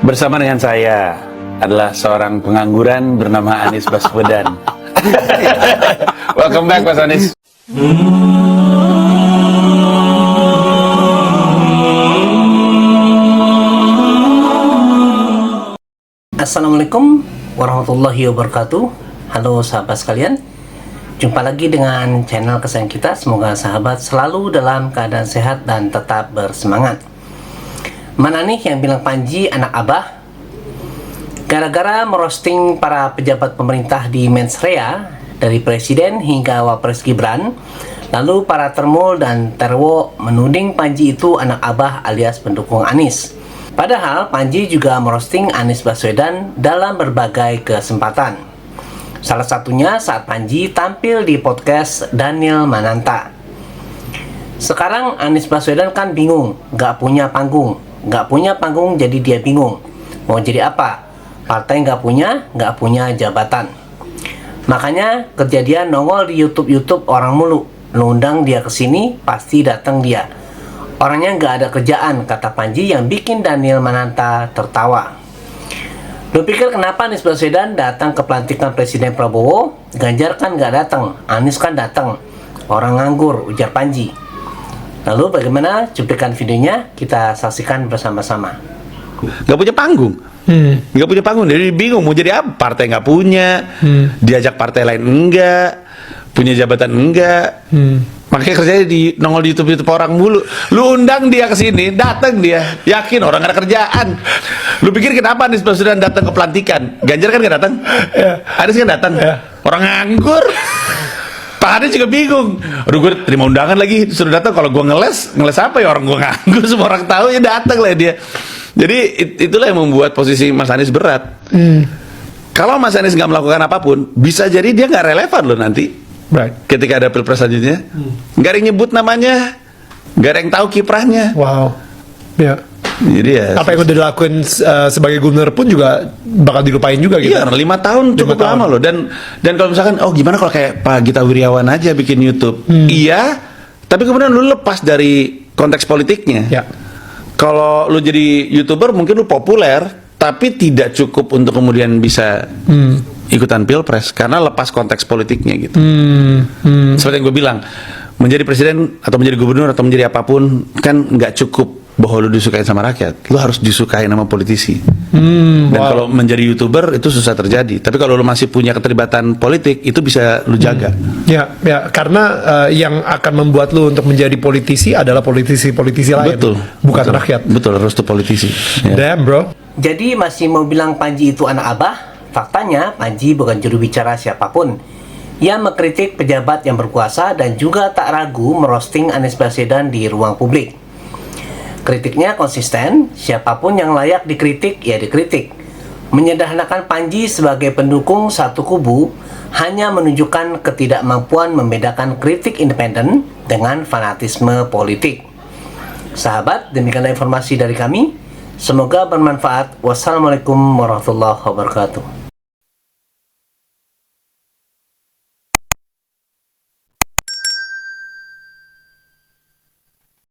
Bersama dengan saya adalah seorang pengangguran bernama Anies Baswedan. Welcome back, Mas Anies. Assalamualaikum warahmatullahi wabarakatuh. Halo sahabat sekalian, jumpa lagi dengan channel kesayangan kita. Semoga sahabat selalu dalam keadaan sehat dan tetap bersemangat. Mana nih yang bilang Panji anak abah? Gara-gara merosting para pejabat pemerintah di Mensrea, dari Presiden hingga Wapres Gibran, lalu para Termul dan Terwo menuding Panji itu anak abah alias pendukung Anies. Padahal Panji juga merosting Anies Baswedan dalam berbagai kesempatan. Salah satunya saat Panji tampil di podcast Daniel Mananta. Sekarang Anies Baswedan kan bingung, gak punya panggung jadi dia bingung. Mau jadi apa? Partai gak punya jabatan. Makanya kejadian nongol di YouTube orang mulu. Lu undang dia ke sini, pasti datang dia. Orangnya nggak ada kerjaan, kata Panji yang bikin Daniel Mananta tertawa. Lu pikir kenapa Anies Baswedan datang ke pelantikan Presiden Prabowo? Ganjar kan nggak datang, Anies kan datang. Orang nganggur, ujar Panji. Lalu bagaimana cuplikan videonya? Kita saksikan bersama-sama. Gak punya panggung. Gak punya panggung, jadi bingung mau jadi apa. Partai gak punya, diajak partai lain enggak, punya jabatan enggak. Makanya kerjanya di nongol di YouTube orang mulu. Lu undang dia ke sini, datang dia. Yakin orang gak ada kerjaan. Lu pikir kenapa Anies Baswedan datang ke pelantikan? Ganjar kan gak datang? Anies kan datang? Orang nganggur. Pak Anies juga bingung. Aduh, gue terima undangan lagi, suruh datang. Kalau gue ngeles apa ya, orang gue nganggur, semua orang tahu ya datang lah dia. Jadi itulah yang membuat posisi Mas Anies berat. Kalau Mas Anies nggak melakukan apapun, bisa jadi dia nggak relevan loh nanti. Right. Ketika ada pilpres selanjutnya, nggak ada yang nyebut namanya, nggak ada yang tahu kiprahnya. Wow. Ya. Jadi ya. Apa yang udah dilakuin sebagai gubernur pun juga bakal dilupain juga gitu. Iya, 5 tahun cukup lama loh. Dan kalau misalkan, oh gimana kalau kayak Pak Gita Wirjawan aja bikin YouTube? Iya, tapi kemudian lu lepas dari konteks politiknya. Ya. Kalau lu jadi YouTuber mungkin lu populer, tapi tidak cukup untuk kemudian bisa ikutan pilpres karena lepas konteks politiknya gitu. Seperti yang gue bilang, menjadi presiden atau menjadi gubernur atau menjadi apapun kan nggak cukup bahwa lu disukai sama rakyat, lu harus disukai sama politisi. Dan kalau menjadi YouTuber itu susah terjadi. Tapi kalau lu masih punya keterlibatan politik, itu bisa lu jaga. Ya, karena yang akan membuat lu untuk menjadi politisi adalah politisi-politisi lain, bukan rakyat. Betul, harus tuh politisi. Damn, bro. Jadi masih mau bilang Panji itu anak abah? Faktanya Panji bukan juru bicara siapapun. Ia mengkritik pejabat yang berkuasa dan juga tak ragu merosting Anies Baswedan di ruang publik. Kritiknya konsisten, siapapun yang layak dikritik, ya dikritik. Menyederhanakan Panji sebagai pendukung satu kubu hanya menunjukkan ketidakmampuan membedakan kritik independen dengan fanatisme politik. Sahabat, demikianlah informasi dari kami. Semoga bermanfaat. Wassalamualaikum warahmatullahi wabarakatuh.